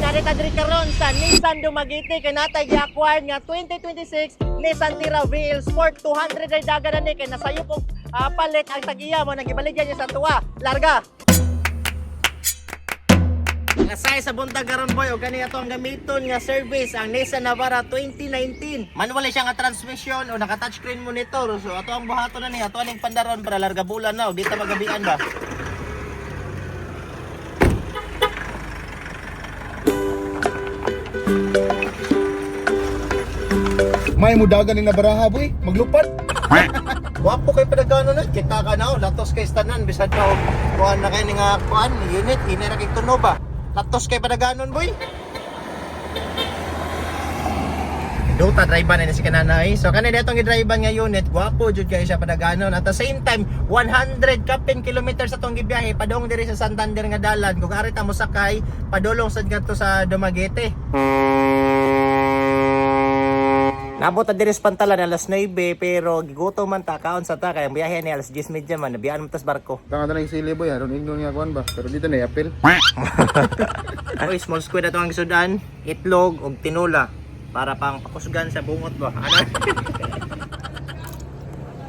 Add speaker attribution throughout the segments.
Speaker 1: narita diri karon sa Nissan Dumaguete kay natay gi-acquire nga 2026 Nissan Terra VL Sport 200 ay dagan ni kay nasayop og palit ang tag-iya mo nagibaligyan niya sa tuwa. Larga. Nasay sa buntag karon boy og kani ato ang gamiton nga service ang Nissan Navara 2019. Manual siya nga transmission o naka touchscreen monitor. So ato ang buhaton na ni ato aning pandaron para larga bulan na og dito magabian ba.
Speaker 2: May mudagan ni nabaraha boy, maglupad.
Speaker 1: Wapo kay padagano na kita ka na latos kay stanan bisad ka og kuan na kay ni nga kuan unit hinera kay tuno ba. Latos kay padaganon boy. Dota driver na si kananay. So kanina itong gi-driver nga unit, gwapo jud kay siya padaganon. At the same time, 100 kapin kilometers atong gibiyahe padung diri sa Santander nga dalan. Kung ari ta mo sakay, padulong sad ngadto sa Dumaguete. Nabot ta diri sa Pantalan alas 9 pero gigutom man ta kaon sa ta kay ang biyahe ni alas 10:30 man nabiyaan mo tas barko.
Speaker 2: Tanga ta nang sili boy, aron ignon nga kuan ba. Pero dito na apil.
Speaker 1: Oy, small squid ato ang gisudan, itlog og tinola para pang pakusgan sa bungot ba. Ano?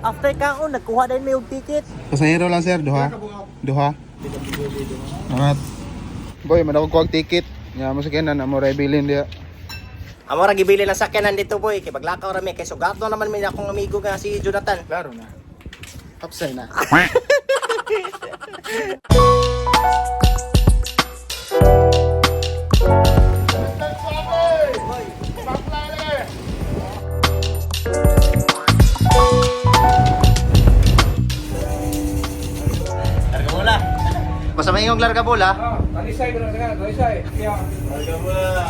Speaker 1: After kaon nagkuha din may og ticket.
Speaker 2: Pasahero lang sir, duha. Duha. Amat. Boy, man ako og ticket. Nga mo sa kenan amo ra bilin dia.
Speaker 1: Amo ra gibili lang sakyanan dito boy kay paglakaw ra mi kay sugato naman mi akong amigo nga si Jonathan.
Speaker 2: Klaro na. Upside na.
Speaker 1: Larga bola. Basta may yung larga bola.
Speaker 2: Talisay ko na nga, talisay.
Speaker 1: Larga bola.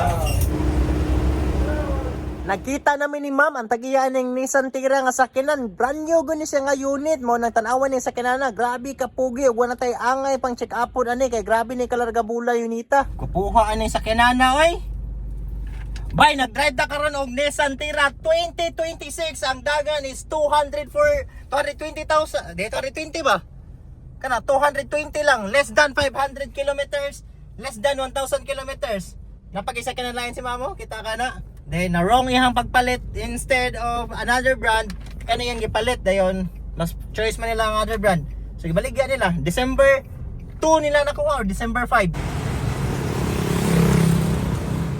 Speaker 1: Nakita namin ni ma'am ang tagiyan ng Nissan Terra nga sakyanan. Brand new gani siya nga unit mo nang tan-awan ni sakyanan na. Grabe ka pugi ug wala tay angay pang check upon ani kay grabe ni kalarga bula unita. Kupuha ani sakyanan na oy. Bay nag-drive ta karon og Nissan Terra 2026 ang dagan is 220,000. Dito 20 ba? Kana 220 lang, less than 500 kilometers, less than 1,000 kilometers. Napag-isa ka na lang si mamo, kita ka na. Then na wrong ihang pagpalit instead of another brand, kani yang gipalit dayon. Mas choice man nila ang other brand. So gibaligya nila December 2 nila nakuha or December 5.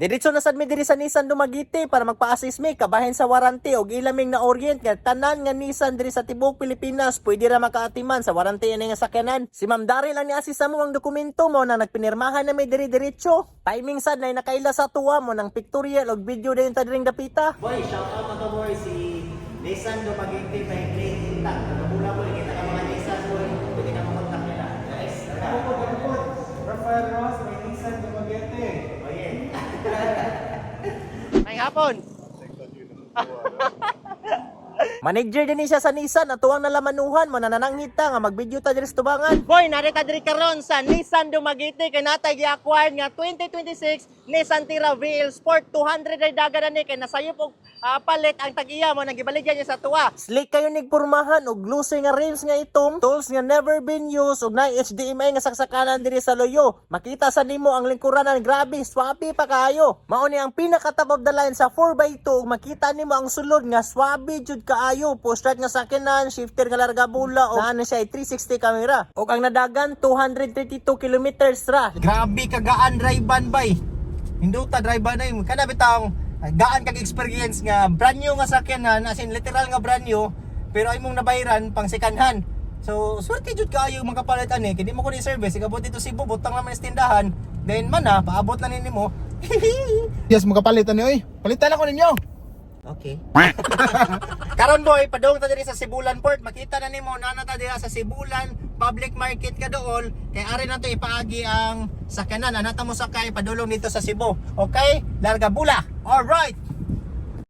Speaker 1: Diretso na sad mi diri sa Nissan Dumaguete para magpa-assist mi kabahin sa warranty og ilaming na orient nga tanan nga Nissan diri sa tibuok Pilipinas pwede ra makaatiman sa warranty ani nga sakyanan. Si Ma'am Daryl lang ni assist sa mo ang dokumento mo na nagpinirmahan na may diri diretso. Timing sad na nakaila sa tuwa mo ng pictorial og video dayon ta diring dapita. Boy, shout out mga boy si Nissan Dumaguete by Play Intact. Nagmula mo kita ka mga Nissan boy. Pwede ka makontak nila. Guys,
Speaker 2: Rafael Ross, may Nissan Dumaguete.
Speaker 1: may hapon. Manager din siya sa Nissan at tuwang nalamanuhan mo na nananghita nga mag-video ta diri sa tubangan. Boy, narita diri karon sa Nissan Dumaguete kay natay gi-acquire nga 2026 Nissan Terra VL Sport 200 ay dagan ni kay nasayop og palit ang tag-iya mo nagibaligyan niya sa tuwa. Slick kayo nigpormahan og loose nga rims nga itom, tools nga never been used og na HDMI nga saksakanan diri sa loyo. Makita sa nimo ang lingkuranan grabe, swabe pa kayo. Mao ni ang pinaka top of the line sa 4x2 ug makita nimo ang sulod nga swabe jud kaayo. Post-start nga sakyanan, shifter nga larga bula og ano siya 360 camera. Og ang nadagan 232 kilometers ra. Grabe kagaan drive-ban bay. Hinduta drive-ban na yun. Kana bitang gaan kag experience nga brand new nga sakyanan as in literal nga brand new pero ay mong nabayran pang second hand. So swerte jud kaayo makapalit ani kay di mo ko ni service ikabot dito Cebu butang naman sa tindahan then man paabot na nimo.
Speaker 2: Yes, makapalitan ni oy. Palitan ako ninyo.
Speaker 1: Okay. Karon boy, padung ta diri sa Sibulan Port, makita na nimo nana ta diri sa Sibulan Public Market kadool, kay ari na to ipaagi ang sakyanan, ana ta mo sakay padulong dito sa Cebu. Okay? Larga bula. All right.